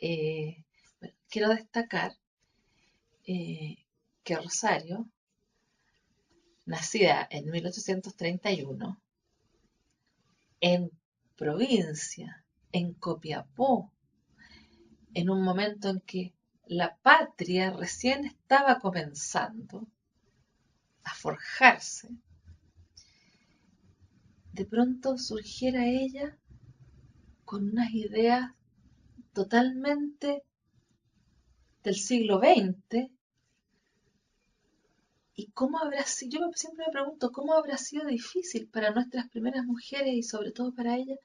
Bueno, quiero destacar que Rosario, nacida en 1831, en provincia, en Copiapó, en un momento en que la patria recién estaba comenzando a forjarse, de pronto surgiera ella con unas ideas totalmente del siglo XX. ¿Y cómo habrá sido? Yo siempre me pregunto, ¿cómo habrá sido difícil para nuestras primeras mujeres y sobre todo para ella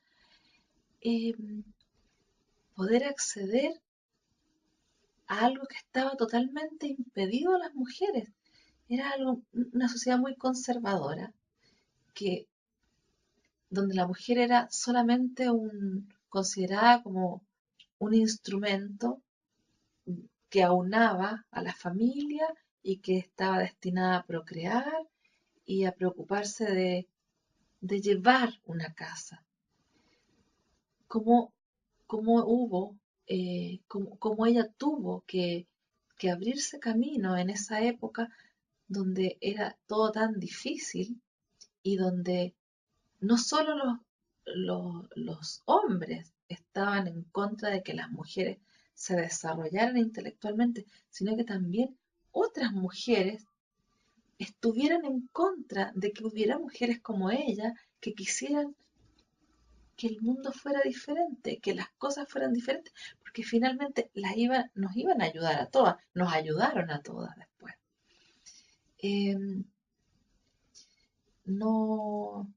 eh, poder acceder a algo que estaba totalmente impedido a las mujeres? Era algo, una sociedad muy conservadora, que, donde la mujer era solamente considerada como un instrumento que aunaba a la familia y que estaba destinada a procrear y a preocuparse de llevar una casa. Cómo, cómo hubo, cómo ella tuvo que abrirse camino en esa época donde era todo tan difícil y donde no solo los hombres estaban en contra de que las mujeres se desarrollaran intelectualmente, sino que también otras mujeres estuvieran en contra de que hubiera mujeres como ella que quisieran que el mundo fuera diferente, que las cosas fueran diferentes, porque finalmente nos iban a ayudar a todas, nos ayudaron a todas después. Eh, no,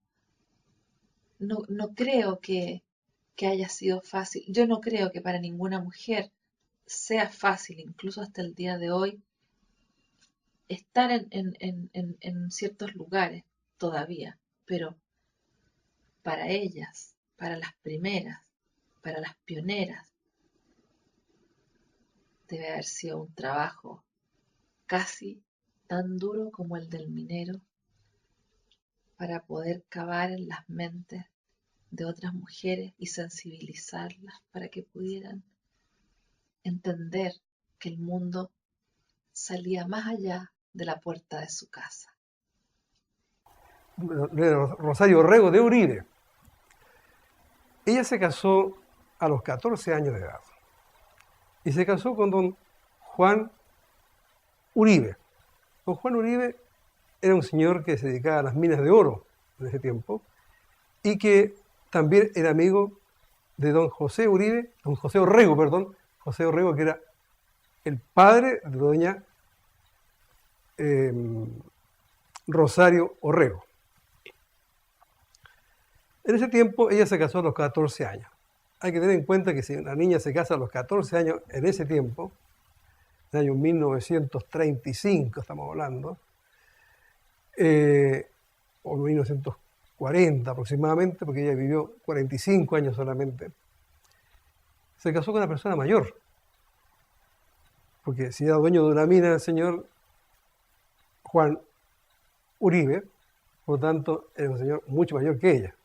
no creo que haya sido fácil. Yo no creo que para ninguna mujer sea fácil, incluso hasta el día de hoy, estar en ciertos lugares todavía, pero para ellas, para las primeras, para las pioneras, debe haber sido un trabajo casi tan duro como el del minero para poder cavar en las mentes de otras mujeres y sensibilizarlas para que pudieran entender que el mundo salía más allá de la puerta de su casa. Rosario Orrego de Uribe. Ella se casó a los 14 años de edad y se casó con don Juan Uribe. Don Juan Uribe era un señor que se dedicaba a las minas de oro en ese tiempo y que también era amigo de don José Uribe, don José Orrego, perdón, José Orrego, que era el padre de doña Rosario Orrego. En ese tiempo ella se casó a los 14 años. Hay que tener en cuenta que si una niña se casa a los 14 años en ese tiempo, en el año 1935 estamos hablando, o 1940 aproximadamente, porque ella vivió 45 años solamente, se casó con una persona mayor. Porque si era dueño de una mina el señor Juan Uribe, por lo tanto era un señor mucho mayor que ella,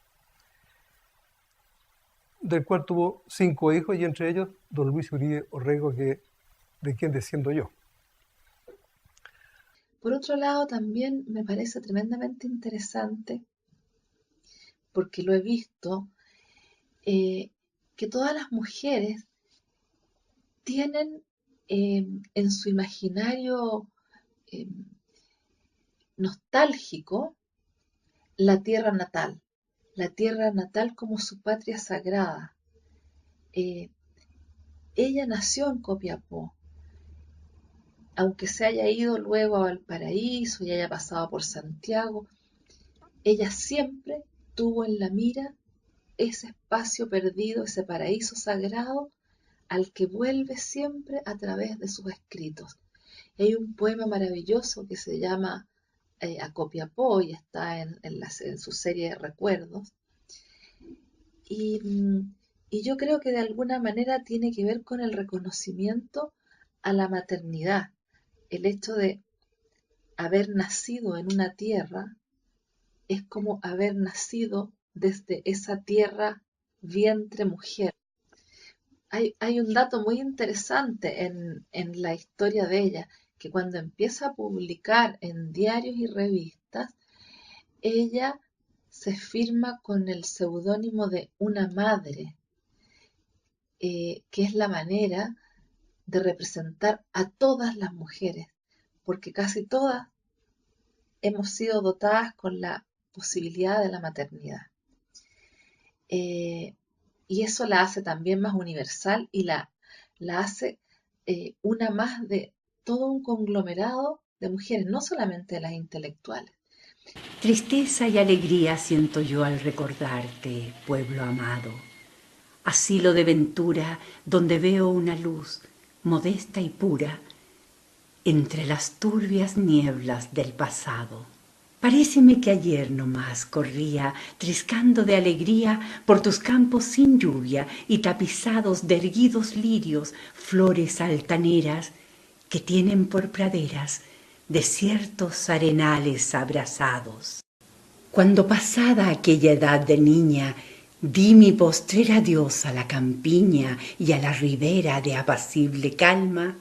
del cual tuvo 5 hijos y entre ellos don Luis Uribe Orrego, de quien desciendo yo. Por otro lado, también me parece tremendamente interesante, porque lo he visto, eh, que todas las mujeres tienen en su imaginario eh, nostálgico la tierra natal como su patria sagrada. Eh, Ella nació en Copiapó, aunque se haya ido luego a Valparaíso y haya pasado por Santiago, ella siempre tuvo en la mira ese espacio perdido, ese paraíso sagrado al que vuelve siempre a través de sus escritos. Y hay un poema maravilloso que se llama A Copiapó y está en su serie de recuerdos. Y, y yo creo que de alguna manera tiene que ver con el reconocimiento a la maternidad, el hecho de haber nacido en una tierra es como haber nacido desde esa tierra vientre mujer. hay un dato muy interesante en la historia de ella, que cuando empieza a publicar en diarios y revistas, ella se firma con el seudónimo de una madre, que es la manera de representar a todas las mujeres, porque casi todas hemos sido dotadas con la posibilidad de la maternidad. Y eso la hace también más universal y la hace una más de todo un conglomerado de mujeres, no solamente de las intelectuales. Tristeza y alegría siento yo al recordarte, pueblo amado. Asilo de ventura donde veo una luz modesta y pura entre las turbias nieblas del pasado. Paréceme que ayer nomás corría, triscando de alegría, por tus campos sin lluvia y tapizados de erguidos lirios, flores altaneras que tienen por praderas desiertos arenales abrasados. Cuando pasada aquella edad de niña, di mi postrer adiós a la campiña y a la ribera de apacible calma,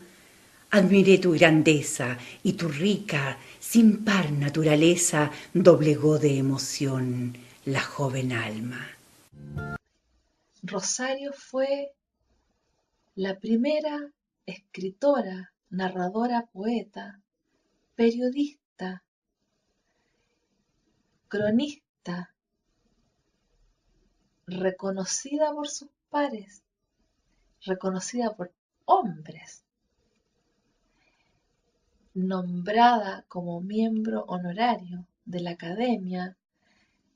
admiré tu grandeza y tu rica, sin par naturaleza doblegó de emoción la joven alma. Rosario fue la primera escritora, narradora, poeta, periodista, cronista, reconocida por sus pares, reconocida por hombres, nombrada como miembro honorario de la Academia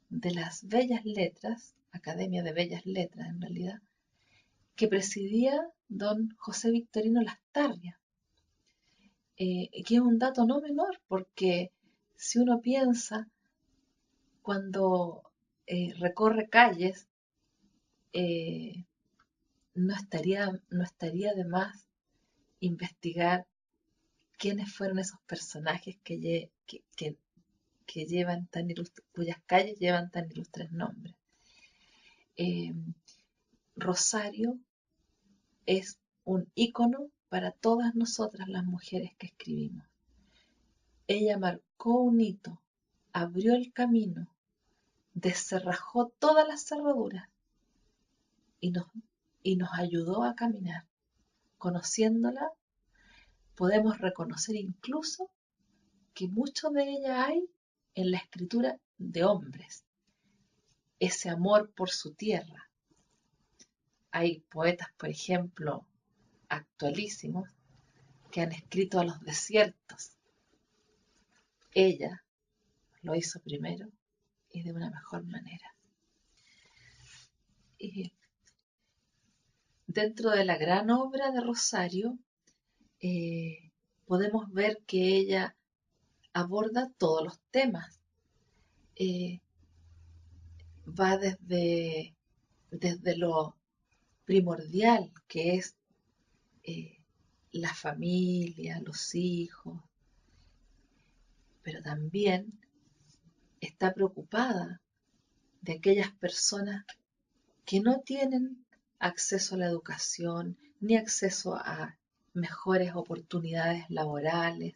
de las Bellas Letras, Academia de Bellas Letras en realidad, que presidía don José Victorino Lastarria, que es un dato no menor, porque si uno piensa cuando recorre calles, no estaría de más investigar quiénes fueron esos personajes que llevan cuyas calles llevan tan ilustres nombres. Rosario es un ícono para todas nosotras las mujeres que escribimos. Ella marcó un hito, abrió el camino, descerrajó todas las cerraduras y nos ayudó a caminar. Conociéndola, podemos reconocer incluso que mucho de ella hay en la escritura de hombres, ese amor por su tierra. Hay poetas, por ejemplo, actualísimos, que han escrito a los desiertos. Ella lo hizo primero y de una mejor manera. Y dentro de la gran obra de Rosario, podemos ver que ella aborda todos los temas. Va desde lo primordial, que es la familia, los hijos, pero también está preocupada de aquellas personas que no tienen acceso a la educación ni acceso a mejores oportunidades laborales,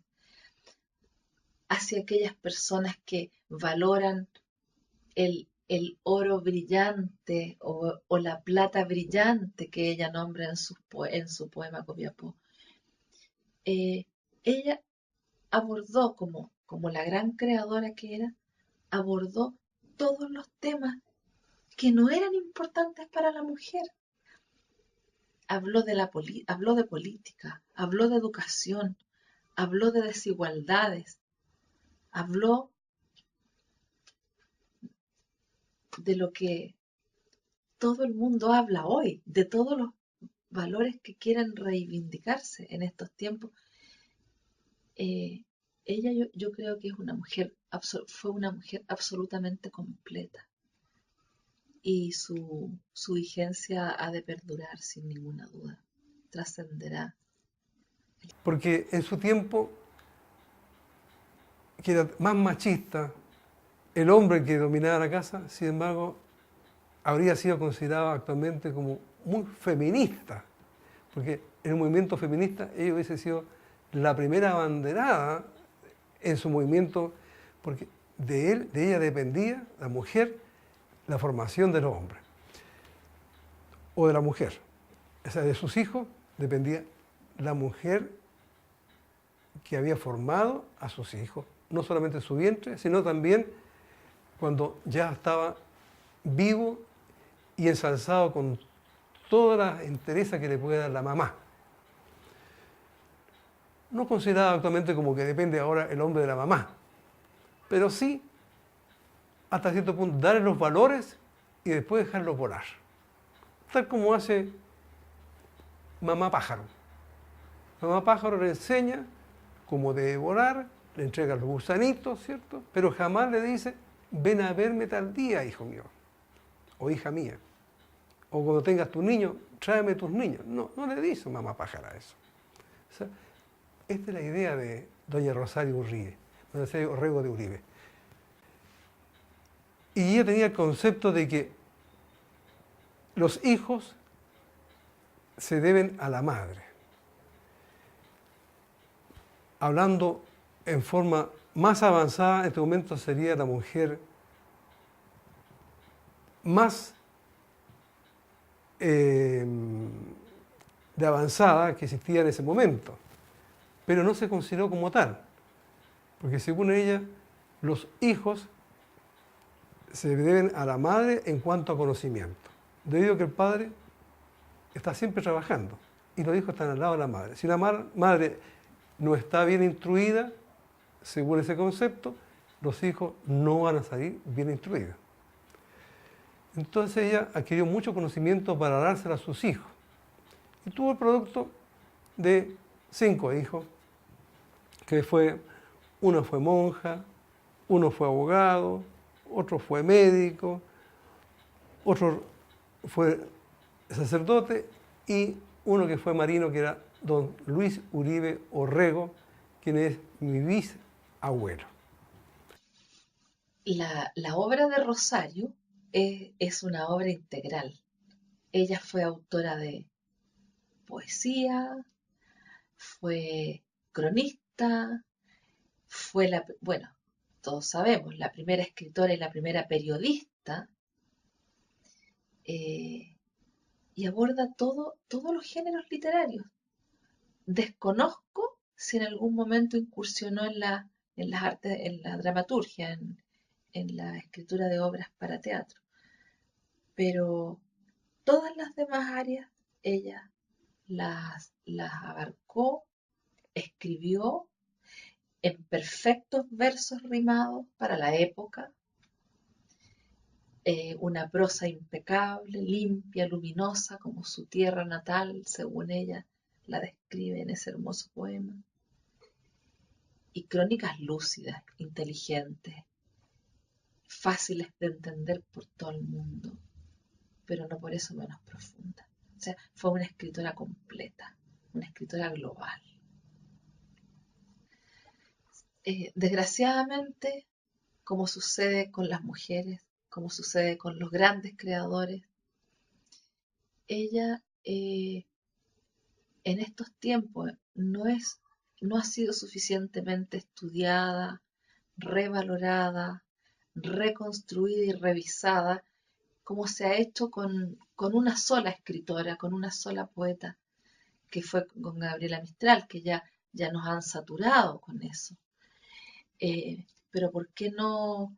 hacia aquellas personas que valoran el oro brillante o la plata brillante que ella nombra en su poema Copiapó. Ella abordó, como la gran creadora que era, abordó todos los temas que no eran importantes para la mujer. Habló de política, habló de educación, habló de desigualdades, habló de lo que todo el mundo habla hoy, de todos los valores que quieren reivindicarse en estos tiempos. Ella yo creo que es fue una mujer absolutamente completa y su vigencia ha de perdurar sin ninguna duda, trascenderá. Porque en su tiempo, que era más machista, el hombre que dominaba la casa, sin embargo, habría sido considerado actualmente como muy feminista. porque en el movimiento feminista ella hubiese sido la primera abanderada en su movimiento, porque de ella dependía, la mujer, la formación de los hombres, o de la mujer. O sea, de sus hijos dependía la mujer que había formado a sus hijos, no solamente en su vientre, sino también cuando ya estaba vivo y ensalzado con todas las enterezas que le puede dar la mamá. No considerada actualmente como que depende ahora el hombre de la mamá, pero sí, hasta cierto punto, darle los valores y después dejarlos volar. Tal como hace mamá pájaro. Mamá pájaro le enseña cómo debe volar, le entrega los gusanitos, ¿cierto? Pero jamás le dice, ven a verme tal día, hijo mío, o hija mía. O cuando tengas tus niños, tráeme tus niños. No, no le dice mamá pájara eso. O sea, esta es la idea de doña Rosario Uribe, doña Rosario Orrego de Uribe. Y ella tenía el concepto de que los hijos se deben a la madre. Hablando en forma más avanzada, en este momento sería la mujer más de avanzada que existía en ese momento, pero no se consideró como tal, porque según ella, los hijos se deben a la madre en cuanto a conocimiento, debido a que el padre está siempre trabajando y los hijos están al lado de la madre. Si la madre no está bien instruida, según ese concepto, los hijos no van a salir bien instruidos. Entonces ella adquirió mucho conocimiento para dárselo a sus hijos. Y tuvo el producto de 5 hijos, que uno fue monja, uno fue abogado, otro fue médico, otro fue sacerdote y uno que fue marino, que era don Luis Uribe Orrego, quien es mi bisabuelo. La obra de Rosario es una obra integral. Ella fue autora de poesía, fue cronista, bueno, todos sabemos, la primera escritora y la primera periodista, y aborda todos los géneros literarios. Desconozco si en algún momento incursionó en las artes, en la dramaturgia, en la escritura de obras para teatro, pero todas las demás áreas ella las abarcó, escribió en perfectos versos rimados para la época, una prosa impecable, limpia, luminosa, como su tierra natal, según ella la describe en ese hermoso poema, y crónicas lúcidas, inteligentes, fáciles de entender por todo el mundo, pero no por eso menos profunda. O sea, fue una escritora completa, una escritora global. Desgraciadamente, como sucede con las mujeres, como sucede con los grandes creadores, ella en estos tiempos no ha sido suficientemente estudiada, revalorada, reconstruida y revisada como se ha hecho con una sola escritora, con una sola poeta, que fue con Gabriela Mistral, que ya nos han saturado con eso. Pero ¿por qué no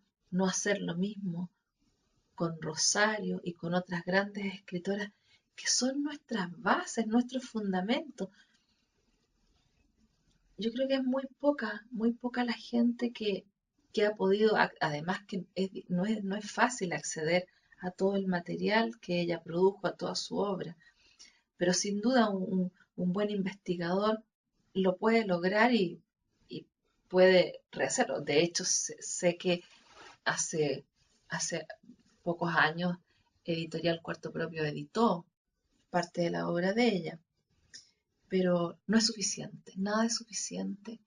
hacer lo mismo con Rosario y con otras grandes escritoras que son nuestras bases, nuestros fundamentos? Yo creo que es muy poca la gente que ha podido, además que no es fácil acceder a todo el material que ella produjo, a toda su obra, pero sin duda un buen investigador lo puede lograr y puede rehacerlo. De hecho, sé que hace pocos años Editorial Cuarto Propio editó parte de la obra de ella, pero no es suficiente, nada es suficiente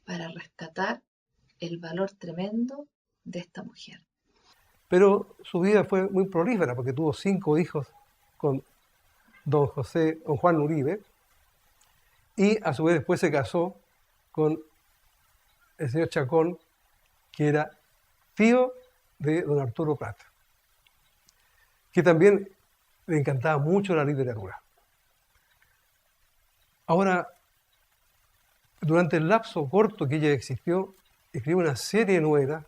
para rescatar el valor tremendo de esta mujer. Pero su vida fue muy prolífera porque tuvo 5 hijos con don Juan Uribe, y a su vez después se casó con el señor Chacón, que era tío de don Arturo Prat, que también le encantaba mucho la literatura. Ahora, durante el lapso corto que ella existió, escribió una serie de novelas,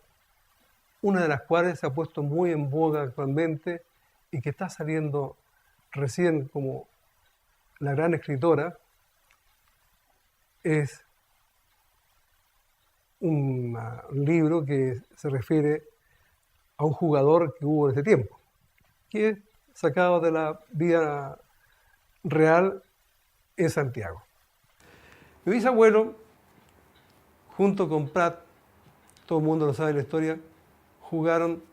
una de las cuales se ha puesto muy en boga actualmente y que está saliendo recién como la gran escritora. Es un libro que se refiere a un jugador que hubo en ese tiempo, que es sacado de la vida real en Santiago. Mi bisabuelo, junto con Prat, todo el mundo lo sabe en la historia, jugaron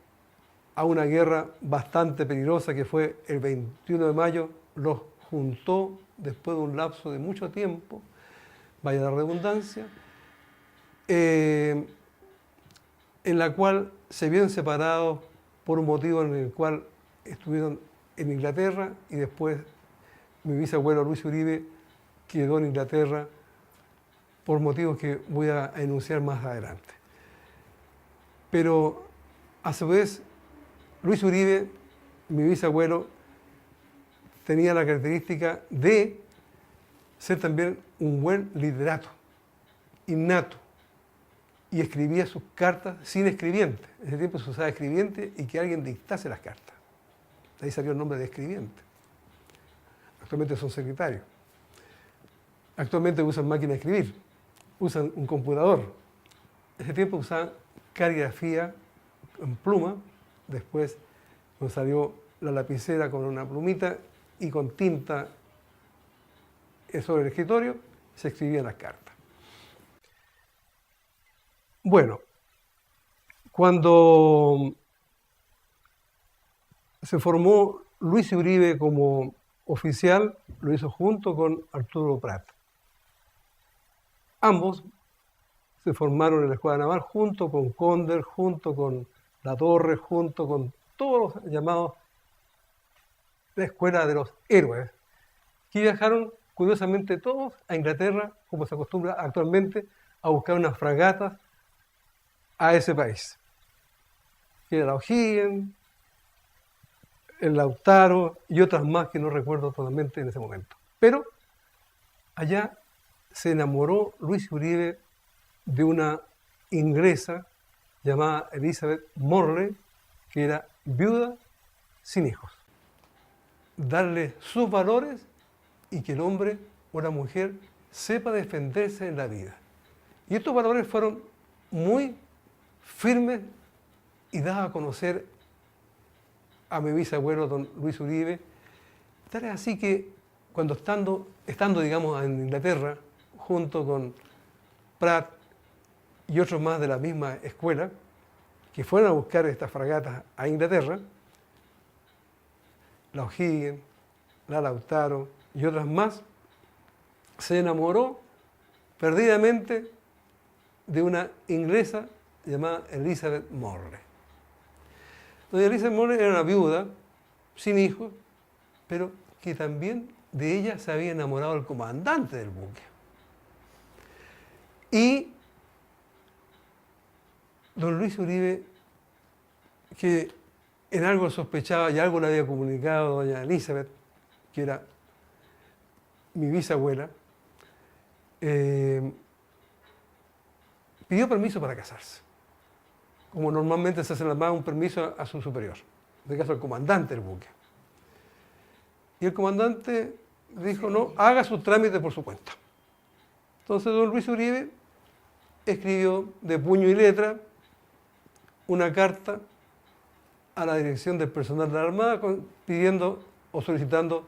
a una guerra bastante peligrosa que fue el 21 de mayo, los juntó después de un lapso de mucho tiempo, vaya la redundancia, en la cual se vieron separados por un motivo en el cual estuvieron en Inglaterra y después mi bisabuelo Luis Uribe quedó en Inglaterra por motivos que voy a enunciar más adelante. Pero a su vez, Luis Uribe, mi bisabuelo, tenía la característica de ser también un buen literato, innato, y escribía sus cartas sin escribiente. En ese tiempo se usaba escribiente y que alguien dictase las cartas. De ahí salió el nombre de escribiente. Actualmente son secretarios. Actualmente usan máquina de escribir, usan un computador. En ese tiempo usaban caligrafía en pluma, después nos salió la lapicera con una plumita y con tinta sobre el escritorio se escribían las cartas. Bueno, cuando se formó Luis Uribe como oficial, lo hizo junto con Arturo Prat. Ambos se formaron en la Escuela Naval junto con Conder, junto con La Torre, junto con todos los llamados la Escuela de los Héroes, que viajaron curiosamente todos a Inglaterra, como se acostumbra actualmente, a buscar unas fragatas a ese país, que era la O'Higgins, el Lautaro y otras más que no recuerdo totalmente en ese momento. Pero allá se enamoró Luis Uribe de una inglesa llamada Elizabeth Morley, que era viuda sin hijos. Darle sus valores y que el hombre o la mujer sepa defenderse en la vida. Y estos valores fueron muy firmes y dados a conocer a mi bisabuelo don Luis Uribe. Tal es así que cuando estando digamos en Inglaterra, junto con Prat y otros más de la misma escuela, que fueron a buscar estas fragatas a Inglaterra, la O'Higgins, la Lautaro y otras más, se enamoró perdidamente de una inglesa llamada Elizabeth Morley. Doña Elizabeth Morley era una viuda, sin hijos, pero que también de ella se había enamorado el comandante del buque. Y don Luis Uribe, que en algo sospechaba y algo le había comunicado a doña Elizabeth, que era mi bisabuela, pidió permiso para casarse. Como normalmente se hace un permiso a su superior, en este caso al comandante del buque. Y el comandante dijo, no, haga su trámite por su cuenta. Entonces don Luis Uribe escribió de puño y letra una carta a la dirección del personal de la Armada pidiendo o solicitando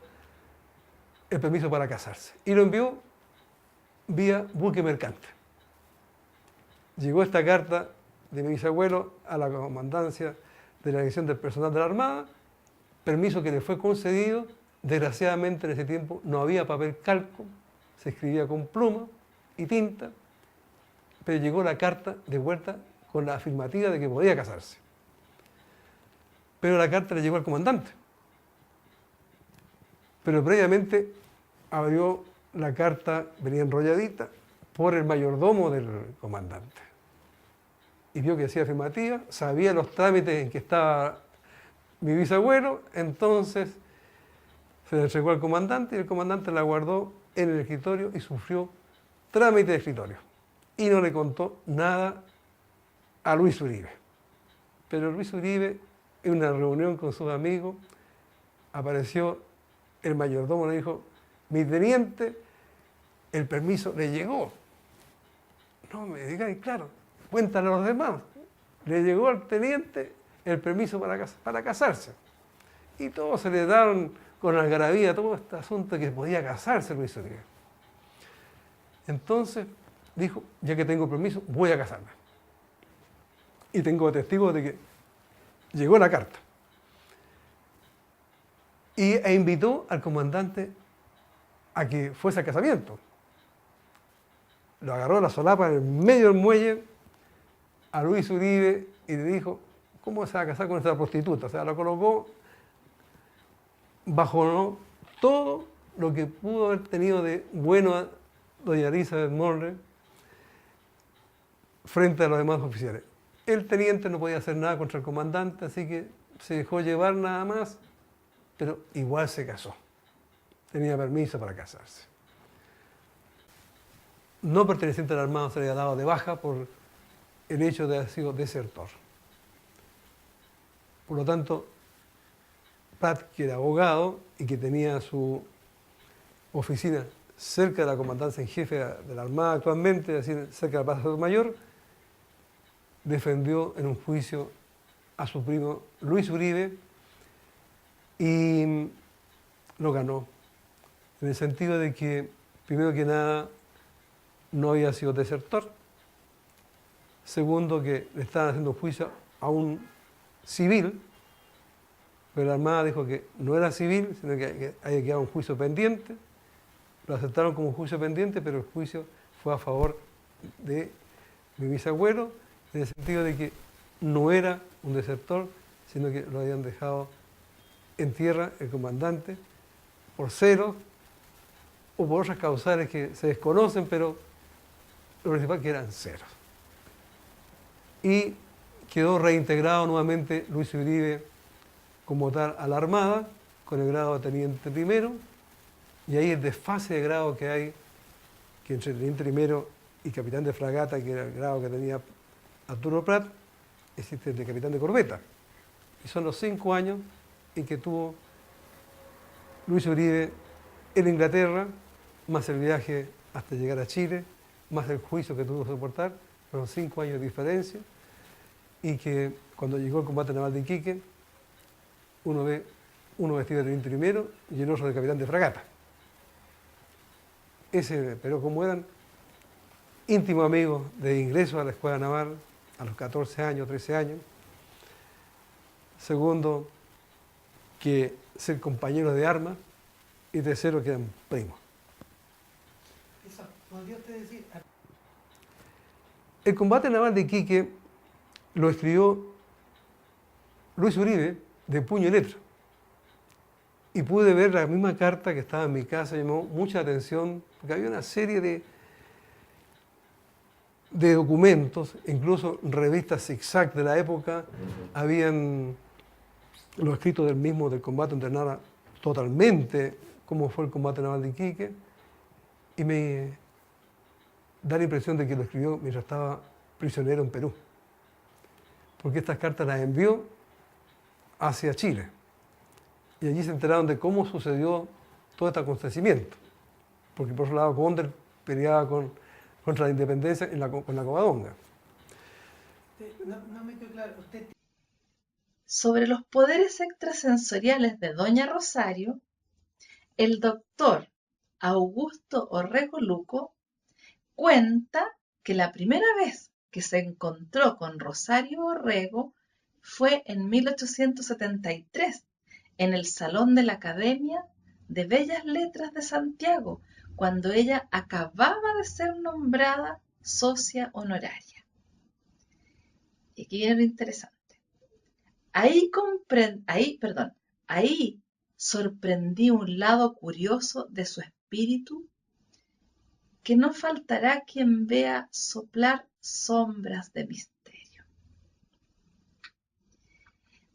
el permiso para casarse. Y lo envió vía buque mercante. Llegó esta carta de mi bisabuelo a la comandancia de la dirección del personal de la Armada, permiso que le fue concedido. Desgraciadamente en ese tiempo no había papel calco, se escribía con pluma y tinta, pero llegó la carta de vuelta con la afirmativa de que podía casarse. Pero la carta le llegó al comandante. Pero previamente abrió la carta venía enrolladita por el mayordomo del comandante. Y vio que decía afirmativa, sabía los trámites en que estaba mi bisabuelo, entonces se la entregó al comandante y el comandante la guardó en el escritorio y sufrió trámite de escritorio. Y no le contó nada a Luis Uribe. Pero Luis Uribe, en una reunión con sus amigos, apareció el mayordomo y le dijo, mi teniente, el permiso le llegó. No me digáis, claro, cuéntale a los demás. Le llegó al teniente el permiso para casarse. Y todos se le daban con algarabía todo este asunto de que podía casarse Luis Uribe. Entonces dijo, ya que tengo permiso, voy a casarme. Y tengo testigos de que llegó la carta. E invitó al comandante a que fuese al casamiento. Lo agarró a la solapa en el medio del muelle a Luis Uribe y le dijo, ¿cómo se va a casar con esta prostituta? O sea, lo colocó bajo todo lo que pudo haber tenido de bueno a doña Elizabeth Morley frente a los demás oficiales. El teniente no podía hacer nada contra el comandante, así que se dejó llevar nada más, pero igual se casó. Tenía permiso para casarse. No perteneciente al armado se le había dado de baja por el hecho de haber sido desertor. Por lo tanto, Prat, que era abogado y que tenía su oficina cerca de la comandancia en jefe de la Armada actualmente, es decir, cerca del Palacio Mayor, defendió en un juicio a su primo Luis Uribe y lo ganó. En el sentido de que, primero que nada, no había sido desertor. Segundo, que le estaban haciendo juicio a un civil, pero la Armada dijo que no era civil, sino que había quedado un juicio pendiente. Lo aceptaron como un juicio pendiente, pero el juicio fue a favor de mi bisabuelo, en el sentido de que no era un desertor, sino que lo habían dejado en tierra el comandante por celos o por otras causales que se desconocen, pero lo principal que eran celos. Y quedó reintegrado nuevamente Luis Uribe como tal a la Armada, con el grado de teniente primero, y ahí el desfase de grado que hay, que entre teniente primero y capitán de fragata, que era el grado que tenía Arturo Prat, existe el de capitán de corbeta. Y son los 5 años en que tuvo Luis Uribe en Inglaterra, más el viaje hasta llegar a Chile, más el juicio que tuvo que soportar, fueron 5 años de diferencia, y que cuando llegó el combate naval de Iquique, uno ve uno vestido de teniente primero y el otro de capitán de fragata. Pero como eran íntimos amigos de ingreso a la escuela naval, a los 14 años, 13 años. Segundo, que ser compañeros de armas. Y tercero, que eran primos. Eso, ¿podría usted decir? El combate naval de Iquique lo escribió Luis Uribe de puño y letra. Y pude ver la misma carta que estaba en mi casa, llamó mucha atención, porque había una serie de documentos, incluso revistas zigzag de la época, habían los escritos del mismo del combate donde narra totalmente cómo fue el combate naval de Iquique, y me da la impresión de que lo escribió mientras estaba prisionero en Perú, porque estas cartas las envió hacia Chile, y allí se enteraron de cómo sucedió todo este acontecimiento, porque por otro lado Condel peleaba contra la independencia con la Covadonga. No me quedó claro. Usted... Sobre los poderes extrasensoriales de Doña Rosario, el doctor Augusto Orrego Luco cuenta que la primera vez que se encontró con Rosario Orrego fue en 1873 en el Salón de la Academia de Bellas Letras de Santiago, cuando ella acababa de ser nombrada socia honoraria. Y aquí viene lo interesante. Ahí sorprendí un lado curioso de su espíritu que no faltará quien vea soplar sombras de misterio.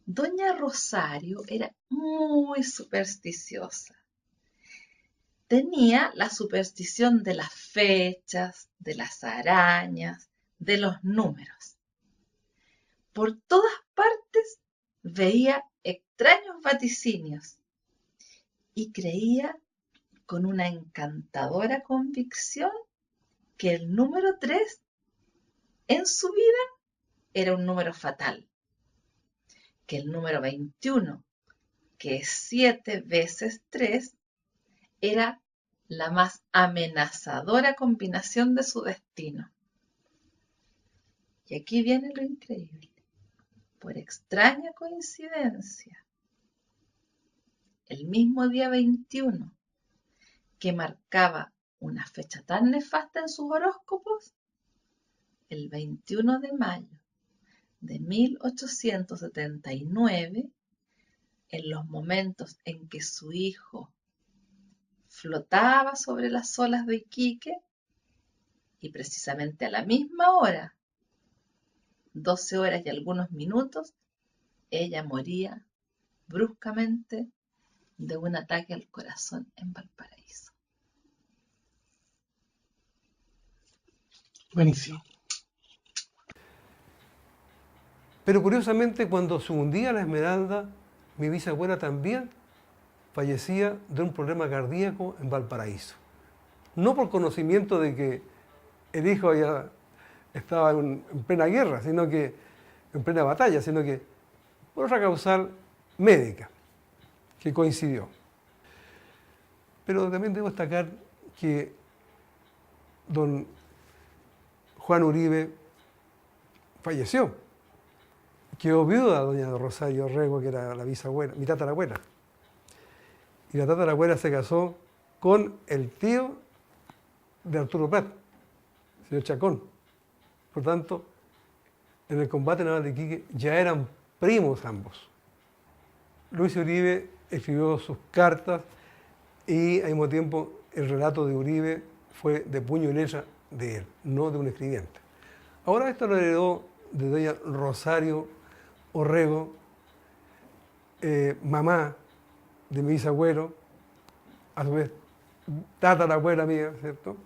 Doña Rosario era muy supersticiosa. Tenía la superstición de las fechas, de las arañas, de los números. Por todas partes veía extraños vaticinios y creía con una encantadora convicción que el número 3 en su vida era un número fatal, que el número 21, que es 7 veces 3, era la más amenazadora combinación de su destino. Y aquí viene lo increíble. Por extraña coincidencia, el mismo día 21, que marcaba una fecha tan nefasta en sus horóscopos, el 21 de mayo de 1879, en los momentos en que su hijo flotaba sobre las olas de Iquique, y precisamente a la misma hora, 12 horas y algunos minutos, ella moría bruscamente de un ataque al corazón en Valparaíso. Buenísimo. Pero curiosamente, cuando se hundía la Esmeralda, mi bisabuela también fallecía de un problema cardíaco en Valparaíso. No por conocimiento de que el hijo estaba en plena guerra, sino que en plena batalla, sino que por otra causal médica que coincidió. Pero también debo destacar que don Juan Uribe falleció. Quedó viuda doña Rosario Orrego, que era la bisabuela, mi tatarabuela. Y la tatarabuela se casó con el tío de Arturo Prat, señor Chacón. Por tanto, en el combate naval de Iquique ya eran primos ambos. Luis Uribe escribió sus cartas y al mismo tiempo el relato de Uribe fue de puño y letra de él, no de un escribiente. Ahora esto lo heredó de doña Rosario Orrego, mamá de mi bisabuelo, a su vez tatarabuela mía, ¿cierto?